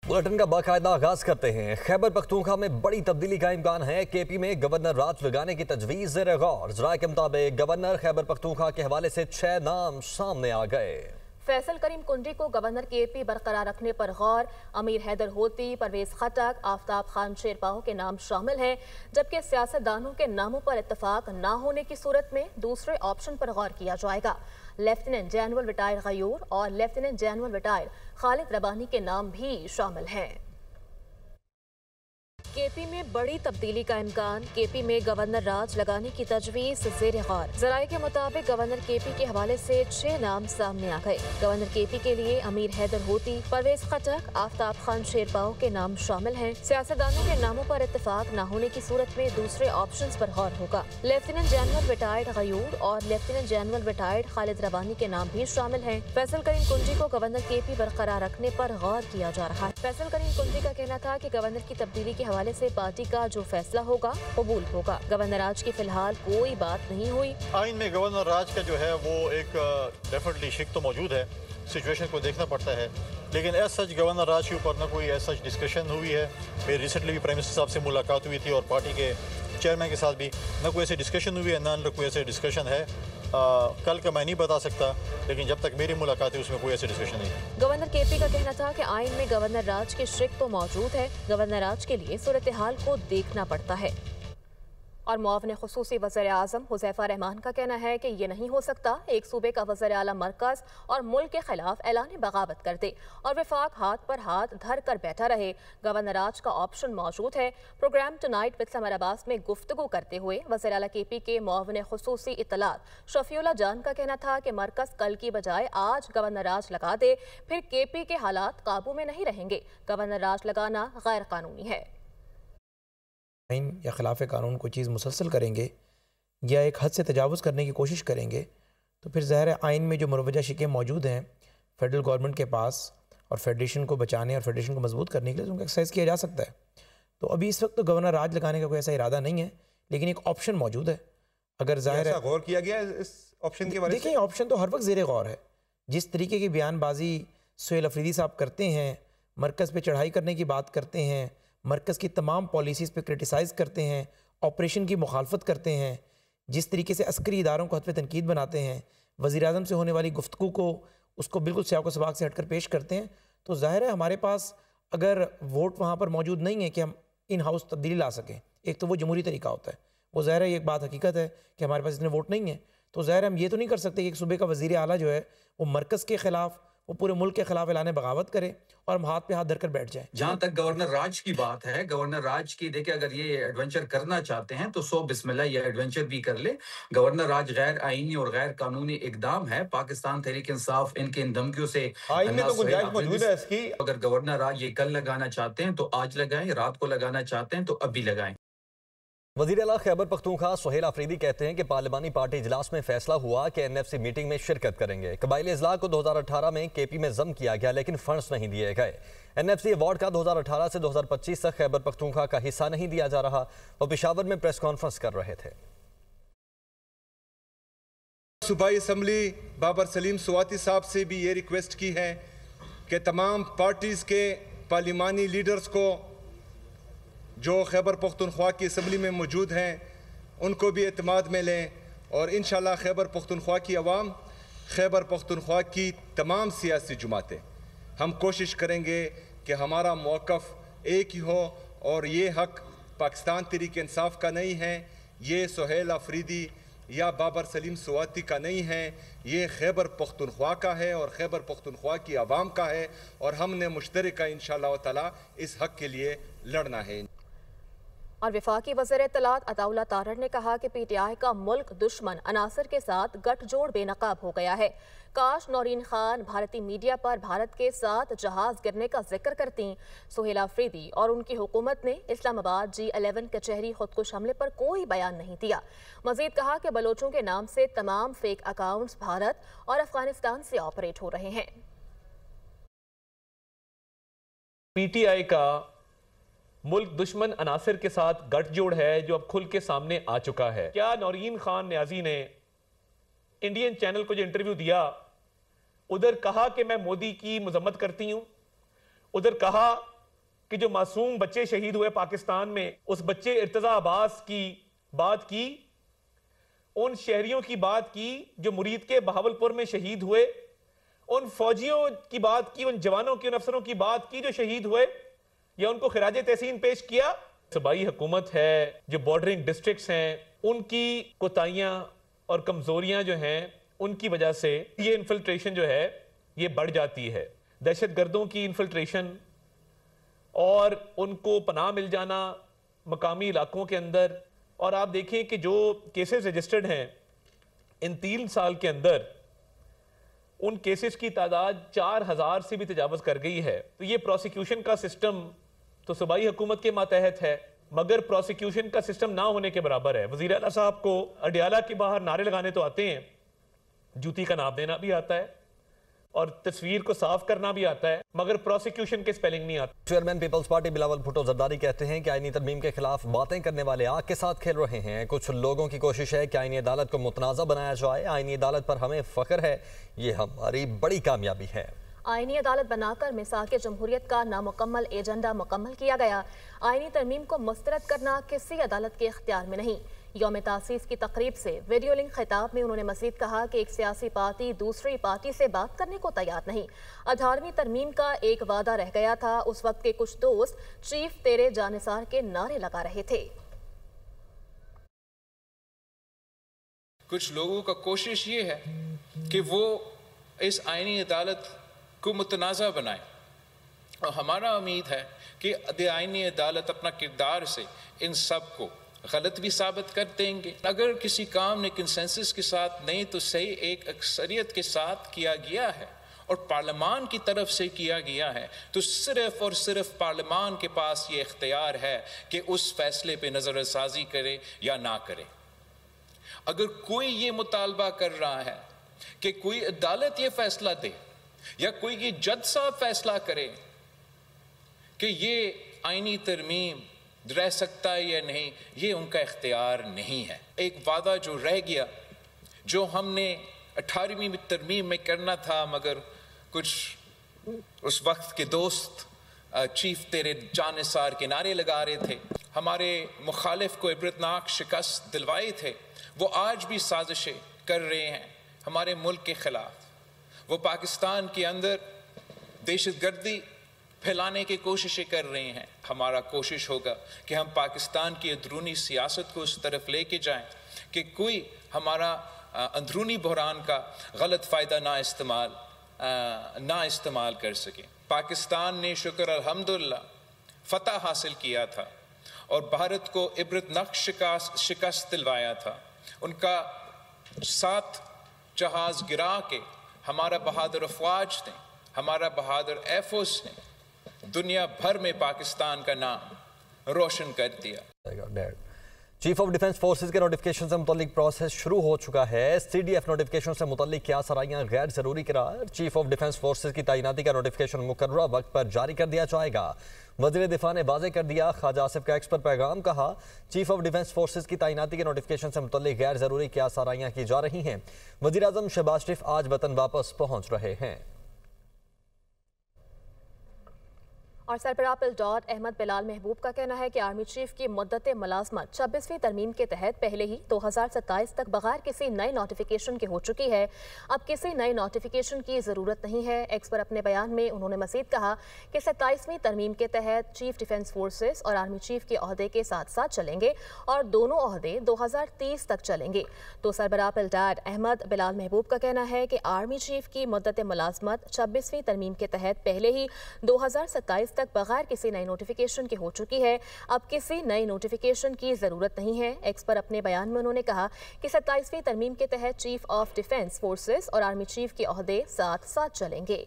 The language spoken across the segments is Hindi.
बुलेटिन का बाकायदा आगाज करते हैं। खैबर पख्तूनख्वा में बड़ी तब्दीली का इम्कान है। केपी में गवर्नर राज लगाने की तजवीज़ ज़ेर गौर। ज़राए के मुताबिक गवर्नर खैबर पख्तूनख्वा के हवाले से 6 नाम सामने आ गए। फैसल करीम कुंजी को गवर्नर केपी बरकरार रखने पर गौर। अमीर हैदर होती, परवेज खटक, आफ्ताब खान शेरपाओ के नाम शामिल हैं, जबकि सियासतदानों के नामों पर इत्तफाक न होने की सूरत में दूसरे ऑप्शन पर गौर किया जाएगा। लेफ्टिनेंट जनरल रिटायर्ड गयूर और लेफ्टिनेंट जनरल रिटायर्ड खालिद रबानी के नाम भी शामिल हैं। केपी में बड़ी तब्दीली का इम्कान। केपी में गवर्नर राज लगाने की तजवीज़ ज़ेर गौर। ज़राए के मुताबिक गवर्नर केपी के हवाले से 6 नाम सामने आ गए। गवर्नर केपी के लिए अमीर हैदर होती, परवेज खटक, आफ्ताब खान शेरपाओ के नाम शामिल हैं। सियासतदानों के नामों पर इत्तफाक न होने की सूरत में दूसरे ऑप्शन पर गौर होगा। लेफ्टिनेंट जनरल रिटायर्ड गयूर और लेफ्टिनेंट जनरल रिटायर्ड खालिद रबानी के नाम भी शामिल हैं। फैसल करीम कुंजी को गवर्नर केपी बरकरार रखने पर गौर किया जा रहा है। फैसल करीम कुंजी का कहना था कि गवर्नर की तब्दीली के हवाले से पार्टी का जो फैसला होगा कबूल होगा। गवर्नर राज की फिलहाल कोई बात नहीं हुई। आइन में गवर्नर राज का जो है वो एक डेफिनेटली शिक तो मौजूद है, सिचुएशन को देखना पड़ता है, लेकिन एज सच गवर्नर राज के ऊपर न कोई एज सच डिस्कशन हुई है। मेरी रिसेंटली भी प्राइम मिनिस्टर साहब से मुलाकात हुई थी और पार्टी के चेयरमैन के साथ भी न कोई ऐसी डिस्कशन हुई है, न कोई ऐसे डिस्कशन है। कल का मैं नहीं बता सकता, लेकिन जब तक मेरी मुलाकात है उसमें कोई ऐसी डिस्कशन नहीं। गवर्नर केपी का कहना था कि आइन में गवर्नर राज के शिक तो मौजूद है, गवर्नर राज के लिए सूरत हाल को देखना पड़ता है। और मुआविन खुसूसी वज़ीर आज़म हुज़ैफा रहमान का कहना है कि ये नहीं हो सकता एक सूबे का वज़ीर आला मरकज़ और मुल्क के खिलाफ ऐलान बगावत कर दे और वफाक हाथ पर हाथ धर कर बैठा रहे। गवर्नर राज का ऑप्शन मौजूद है। Program tonight with Samar Abbas में गुफ्तगू करते हुए वज़ीर आला केपी के मुआविन खुसूसी इत्तलात शफीउल्लाह जान का कहना था कि मरकज़ कल की बजाय आज गवर्नर राज लगा दे, फिर केपी के हालात काबू में नहीं रहेंगे। गवर्नर राज लगाना गैर कानूनी है। या खिलाफ कानून कोई चीज़ मुसलसल करेंगे या एक हद से तजावुज़ करने की कोशिश करेंगे तो फिर ज़ाहिर है आइन में जो मुरवजा शिकें मौजूद हैं फेडरल गवर्नमेंट के पास और फेडरेशन को बचाने और फेडरेशन को मजबूत करने के लिए उनका एक्सरसाइज किया जा सकता है। तो अभी इस वक्त तो गवर्नर राज लगाने का कोई ऐसा इरादा नहीं है, लेकिन एक ऑप्शन मौजूद है। अगर ज़ाहिर है गौर किया गया इस ऑप्शन के बारे में। देखिए, ऑप्शन तो हर वक्त ज़ेर गौर है। जिस तरीके की बयानबाजी सुहेल अफरीदी साहब करते हैं, मरकज़ पे चढ़ाई करने की बात करते हैं, मरकज़ की तमाम पॉलिसीज़ पे क्रिटिसाइज़ करते हैं, ऑपरेशन की मुखालफत करते हैं, जिस तरीके से अस्करी इदारों को हत्वे तनकीद बनाते हैं, वज़ीर आज़म से होने वाली गुफ्तगू को उसको बिल्कुल सियाक़ो सबाक़ से हटकर पेश करते हैं, तो ज़ाहिर है हमारे पास अगर वोट वहाँ पर मौजूद नहीं है कि हम इन हाउस तब्दीली ला सकें। एक तो वो जमहूरी तरीका होता है, वो ज़ाहिर है एक बात हकीकत है कि हमारे पास इतने वोट नहीं है, तो ज़ाहिर हम ये तो नहीं कर सकते कि एक सूबे का वज़ीर आला जो है वो मरकज़ के ख़िलाफ़, वो पूरे मुल्क के खिलाफ ऐलान बगावत करे और हम हाथ पे हाथ धरकर बैठ जाएं। जहां तक गवर्नर राज की बात है, गवर्नर राज की देखिए, अगर ये एडवेंचर करना चाहते हैं तो सो बिस्मिल्लाह ये एडवेंचर भी कर ले। गवर्नर राज गैर आईनी और गैर कानूनी इकदाम है। पाकिस्तान तहरीक इंसाफ इनके इन धमकियों से आइन में तो गुंजाइश मौजूद है इसकी। अगर गवर्नर राज ये कल लगाना चाहते हैं तो आज लगाएं, रात को लगाना चाहते हैं तो अभी लगाएं। वज़ीर आला खैबर पख्तूनख्वा सुहेल अफरीदी कहते हैं कि पार्लिमानी पार्टी इजलास में फैसला हुआ कि एनएफसी मीटिंग में शिरकत करेंगे। कबायली इजलाह को 2018 में केपी में जम किया गया, लेकिन फंड्स नहीं दिए गए। एनएफसी अवार्ड का 2018 से 2025 तक खैबर पख्तूनख्वा का हिस्सा नहीं दिया जा रहा। वो पेशावर में प्रेस कॉन्फ्रेंस कर रहे थे। सूबाई असम्बली बाबर सलीम स्वाति साहब से भी ये रिक्वेस्ट की है कि तमाम पार्टीज़ के पार्लिमानी लीडर्स को जो खैबर पख्तूनख्वा की असम्बली में मौजूद हैं उनको भी एतमाद में लें और इंशाल्लाह खैबर पख्तूनख्वा की अवाम, खैबर पख्तूनख्वा की तमाम सियासी जमातें हम कोशिश करेंगे कि हमारा मौक़िफ़ एक ही हो और ये हक़ पाकिस्तान तहरीक इंसाफ का नहीं है, ये सुहेल अफरीदी या बाबर सलीम स्वाति का नहीं है, ये खैबर पख्तूनख्वा का है और खैबर पख्तूनख्वा की आवाम का है और हमने मुश्तरका इंशाअल्लाह ताला इस हक़ के लिए लड़ना है। और वफाकी वज़ीर इत्तलात अताउल्लाह तारड़ ने कहा कि पीटीआई का मुल्क दुश्मन अनासर के साथ गठजोड़ बेनकाब हो गया है। काश नौरीन खान भारतीय मीडिया पर भारत के साथ जहाज गिरने का जिक्र करती। सुहेल अफरीदी और उनकी हुकूमत ने इस्लामाबाद G11 कचहरी खुदकुश हमले पर कोई बयान नहीं दिया। मजीद कहा कि बलोचों के नाम से तमाम फेक अकाउंट्स भारत और अफगानिस्तान से ऑपरेट हो रहे हैं। पीटीआई का मुल्क दुश्मन अनासिर के साथ गठजोड़ है जो अब खुल के सामने आ चुका है। क्या नौरीन खान न्याजी ने इंडियन चैनल को जो इंटरव्यू दिया, उधर कहा कि मैं मोदी की मजम्मत करती हूं, उधर कहा कि जो मासूम बच्चे शहीद हुए पाकिस्तान में, उस बच्चे इर्तजा अब्बास की बात की, उन शहरियों की बात की जो मुरीद के बहावलपुर में शहीद हुए, उन फौजियों की बात की, उन जवानों की, उन अफसरों की बात की जो शहीद हुए, या उनको खिराज तहसीन पेश किया। सूबाई हुकूमत है, जो बॉर्डरिंग डिस्ट्रिक्ट्स हैं, उनकी कोताहियां और कमजोरियां जो हैं, उनकी वजह से ये इन्फिल्ट्रेशन जो है ये बढ़ जाती है। दहशतगर्दों की इन्फिल्ट्रेशन और उनको पनाह मिल जाना मकामी इलाकों के अंदर। और आप देखें कि जो केसेस रजिस्टर्ड हैं इन 3 साल के अंदर, उन केसेस की तादाद 4000 से भी तजावज़ कर गई है। तो ये प्रोसिक्यूशन का सिस्टम तो सूबाई हुकूमत के मातहत है, मगर प्रोसिक्यूशन का सिस्टम ना होने के बराबर है। वज़ीर आला साहब को अडियाला के बाहर नारे लगाने तो आते हैं, जूती का नाप देना भी आता है और तस्वीर को साफ करना भी आता है, मगर प्रोसिक्यूशन के स्पेलिंग नहीं आता। चेयरमैन पीपल्स पार्टी बिलावल भुट्टो जरदारी कहते हैं कि आईनी तरमीम के खिलाफ बातें करने वाले आग के साथ खेल रहे हैं। कुछ लोगों की कोशिश है कि आईनी अदालत को मुतनाज़ा बनाया जाए। आईनी अदालत पर हमें फख्र है, ये हमारी बड़ी कामयाबी है। आईनी अदालत बनाकर मिसाक जमहूरियत का नामुकम्मल एजेंडा मुकम्मल किया गया। आईनी तरमीम को मुस्तरद करना किसी अदालत के इख्तियार में नहीं। यौम तासीस की तकरीब से वीडियो लिंक खिताब में उन्होंने मजीद कहा कि एक सियासी पार्टी दूसरी पार्टी से बात करने को तैयार नहीं। 18वीं तरमीम का एक वादा रह गया था। उस वक्त के कुछ दोस्त चीफ तेरे जानिसार के नारे लगा रहे थे। कुछ लोगों का कोशिश ये है कि वो इस आईनी अदालत को मुतनाज़ा बनाए, और हमारा उम्मीद है कि आईनी अदालत अपना किरदार से इन सब को गलत भी साबित कर देंगे। अगर किसी काम ने कंसेंसस के साथ नहीं तो सही एक अक्सरियत के साथ किया गया है और पार्लियामान की तरफ से किया गया है, तो सिर्फ और सिर्फ पार्लियामान के पास ये इख्तियार है कि उस फैसले पे नज़रसाजी करे या ना करे। अगर कोई ये मुतालबा कर रहा है कि कोई अदालत ये फैसला दे या कोई ये जज साहब फैसला करे कि ये आईनी तरमीम रह सकता है या नहीं, ये उनका इख्तियार नहीं है। एक वादा जो रह गया, जो हमने 18वीं तरमीम में करना था, मगर कुछ उस वक्त के दोस्त चीफ तेरे जानिसार के नारे लगा रहे थे, हमारे मुखालिफ को इबरतनाक शिकस्त दिलवाए थे, वो आज भी साजिशें कर रहे हैं हमारे मुल्क के खिलाफ। वो पाकिस्तान के अंदर दहशतगर्दी फैलाने की कोशिशें कर रहे हैं। हमारा कोशिश होगा कि हम पाकिस्तान की अंदरूनी सियासत को उस तरफ लेके जाएं कि कोई हमारा अंदरूनी बहरान का गलत फ़ायदा ना इस्तेमाल कर सके। पाकिस्तान ने शुक्र अल्हम्दुलिल्लाह फ़तह हासिल किया था और भारत को इबरतनाक शिकस्त दिलवाया था। उनका 7 जहाज़ गिरा के हमारा बहादुर अफवाज ने, हमारा बहादुर एयरफोर्स ने दुनिया भर में पाकिस्तान का नाम रोशन कर दिया। चीफ ऑफ डिफेंस फोर्सेस के नोटिफिकेशन से मुतल्लिक प्रोसेस शुरू हो चुका है। CDF नोटिफिकेशन से मुतल्लिक क्या सराहियां गैर जरूरी करार। चीफ ऑफ डिफेंस फोर्सेस की तैनाती का नोटिफिकेशन मुकर्ररा वक्त पर जारी कर दिया जाएगा। वज़ीर दिफा ने वाज़ेह कर दिया। ख्वाजा आसिफ का एक्स पर पैगाम, कहा चीफ ऑफ डिफेंस फोर्सेस की तैनाती के नोटिफिकेशन से मुतल्लिक गैर जरूरी क्या सराहियां की जा रही हैं। वज़ीर आज़म शहबाज शरीफ आज वतन वापस पहुँच रहे हैं। और सरबराह पिलडॉट अहमद बिलाल महबूब का कहना है कि आर्मी चीफ की मुद्दत मुलाजमत 26वीं तरमीम के तहत पहले ही 2027 तक बगैर किसी नए नोटिफिकेशन के हो चुकी है। अब किसी नए नोटिफिकेशन की ज़रूरत नहीं है। एक्स पर अपने बयान में उन्होंने मज़ीद कहा कि 27वीं तरमीम के तहत चीफ डिफेंस फोर्सेस और आर्मी चीफ के ओहदे के साथ साथ चलेंगे और दोनों ओहदे 2030 तक चलेंगे। तो सरबराह पिलडॉट अहमद बिलाल महबूब का कहना है कि आर्मी चीफ की मुद्दत मुलाजमत 26वीं तरमीम के तहत पहले ही 2027 तक बगैर किसी नई नोटिफिकेशन के हो चुकी है। अब किसी नई नोटिफिकेशन की जरूरत नहीं है। एक्स पर अपने बयान में उन्होंने कहा कि 27वीं तरमीम के तहत चीफ ऑफ डिफेंस फोर्सेस और आर्मी चीफ के ओहदे साथ साथ चलेंगे।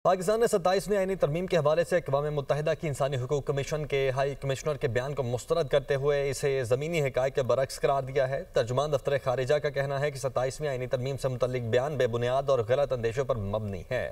पाकिस्तान ने 27वीं आईनी तरमीम के हवाले से अक़वाम मुत्तहिदा की इंसानी हुकूक कमीशन के हाई कमिश्नर के बयान को मुस्तरद करते हुए इसे ज़मीनी हक़ाइक़ के बरक्स करार दिया है। तर्जुमान दफ्तर खारिजा का कहना है कि 27वीं आईनी तरमीम से मुतल्लिक बयान बेबुनियाद और गलत अंदेशों पर मबनी है।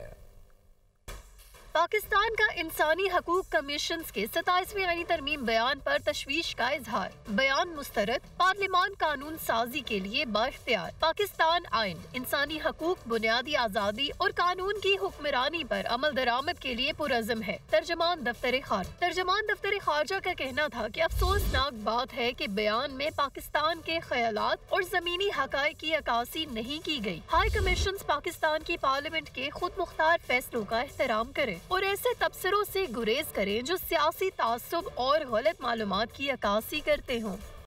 पाक पाकिस्तान का इंसानी हकूक कमीशन के 27वें आईनी तरमीम बयान पर तशवीश का इजहार। बयान मुस्तरद। पार्लिमान कानून साजी के लिए बाइख्तियार। पाकिस्तान आइन इंसानी हकूक, बुनियादी आज़ादी और कानून की हुक्मरानी पर अमल दरामद के लिए पुरज़म है। तर्जमान दफ्तर खारजा का कहना था कि अफसोसनाक बात है कि बयान में पाकिस्तान के ख्यालात और ज़मीनी हक़ाइक़ की अक्कासी नहीं की गई। हाई कमीशन पाकिस्तान की पार्लियामेंट के खुद मुख्तार फैसलों का एहतराम करें और ऐसे तबसरों से गुरेज करें जो सियासी तासुब और गलत मालूमात की अक्कासी करते हों।